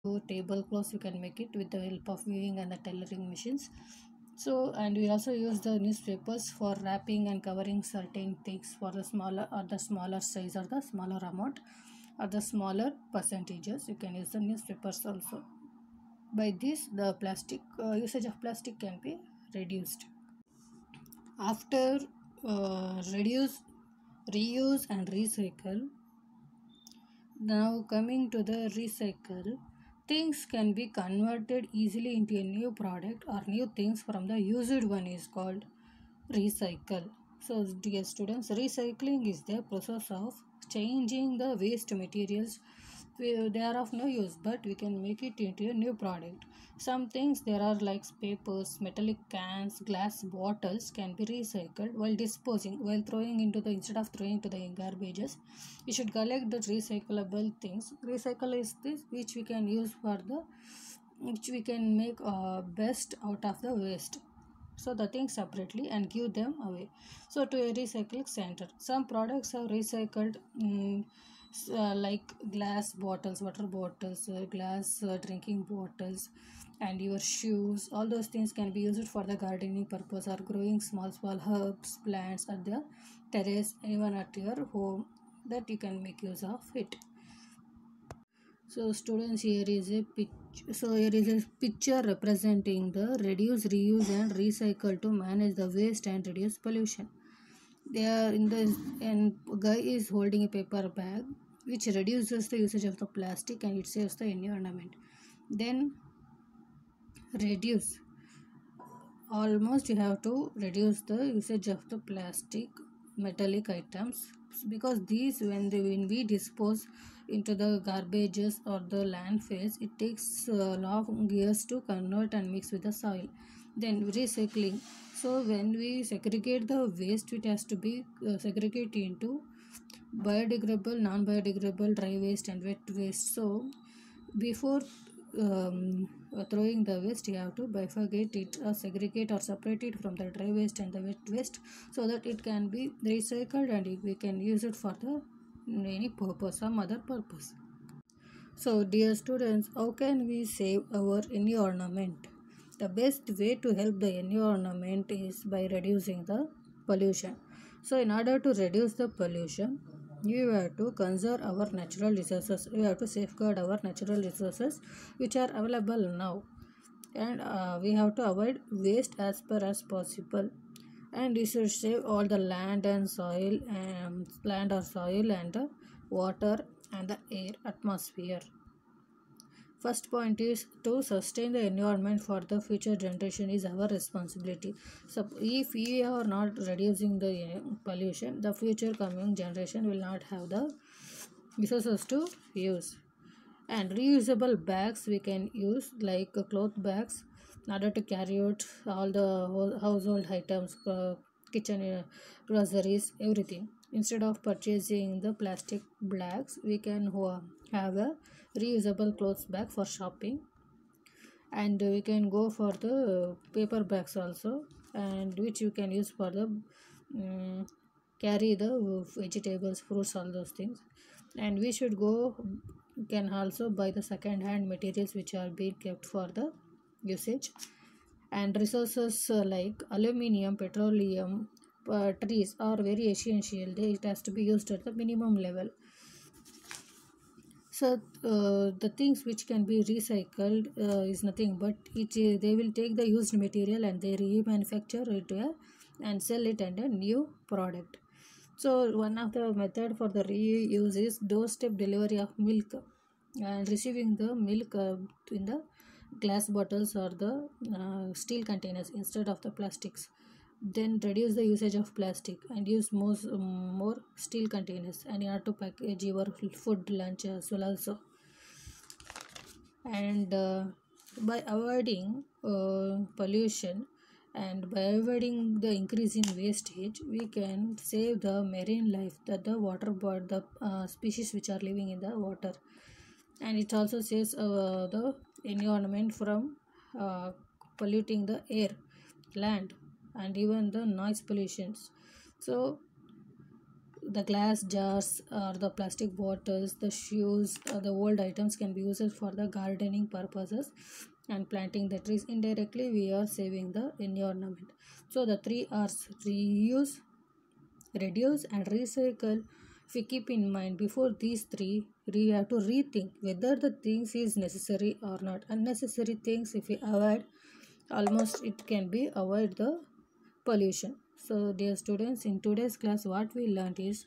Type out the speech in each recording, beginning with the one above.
tablecloths we can make it with the help of weaving and the tailoring machines. So, and we also use the newspapers for wrapping and covering certain things for the smaller size or the smaller amount or the smaller percentages. You can use the newspapers also. By this, the plastic usage of plastic can be reduced. After reduce, reuse and recycle, now coming to the recycle, things can be converted easily into a new product or new things from the used one is called recycle. So dear students, recycling is the process of changing the waste materials. They are of no use, but we can make it into a new product. Some things there are like papers, metallic cans, glass bottles can be recycled while disposing, while throwing into the instead of throwing to the garbages. We should collect the recyclable things. Recycle is this which we can use for the which we can make best out of the waste. So the things separately and give them away. So to a recycling center, some products are recycled like glass bottles, water bottles, glass drinking bottles, and your shoes. All those things can be used for the gardening purpose or growing small herbs, plants at the terrace, even at your home, that you can make use of it. So students, here is a picture. So here is a picture representing the reduce, reuse and recycle to manage the waste and reduce pollution. They are in the and guy is holding a paper bag which reduces the usage of the plastic and it saves the environment. Then reduce, almost you have to reduce the usage of the plastic metallic items, because these when we dispose into the garbages or the landfills, it takes long years to convert and mix with the soil. Then recycling, so when we segregate the waste, it has to be segregated into biodegradable, non-biodegradable, dry waste and wet waste. So before throwing the waste, you have to bifurcate it or segregate or separate it from the dry waste and the wet waste, so that it can be recycled and we can use it for the any purpose, some other purpose. So dear students, how can we save our environment? The best way to help the environment is by reducing the pollution. So in order to reduce the pollution, you have to conserve our natural resources. We have to safeguard our natural resources which are available now, and we have to avoid waste as per as possible, and we should save all the land and soil and land or soil and the water and the air atmosphere. First point is to sustain the environment for the future generation is our responsibility. So if we are not reducing the pollution, the future coming generation will not have the resources to use. And reusable bags we can use, like cloth bags, in order to carry out all the household items, kitchen groceries, everything. Instead of purchasing the plastic bags, we can have a reusable clothes bag for shopping, and we can go for the paper bags also, and which you can use for the carry the vegetables, fruits, all those things. And we should go, can also buy the second hand materials which are being kept for the usage. And resources like aluminium, petroleum, trees are very essential. It has to be used at the minimum level. So the things which can be recycled is nothing but they will take the used material and they remanufacture it and sell it and a new product. So one of the method for the reuse is doorstep delivery of milk, and receiving the milk in the glass bottles or the steel containers instead of the plastics. Then reduce the usage of plastic and use more steel containers, and you have to package your food lunch as well also. And by avoiding pollution and by avoiding the increase in wastage, we can save the marine life, the water bird, the species which are living in the water. And it also saves the environment from polluting the air, land, and even the noise pollutions. So the glass jars or the plastic bottles, the shoes, the old items can be used for the gardening purposes and planting the trees. Indirectly, we are saving the environment. So the three R's: reuse, reduce, and recycle. If we keep in mind before these three, we have to rethink whether the things is necessary or not. Unnecessary things, if we avoid, almost it can be avoid the pollution. So dear students, in today's class what we learned is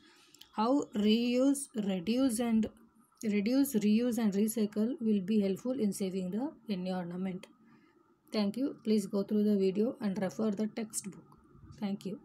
how reduce, reuse and recycle will be helpful in saving the environment. Thank you. Please go through the video and refer the textbook. Thank you.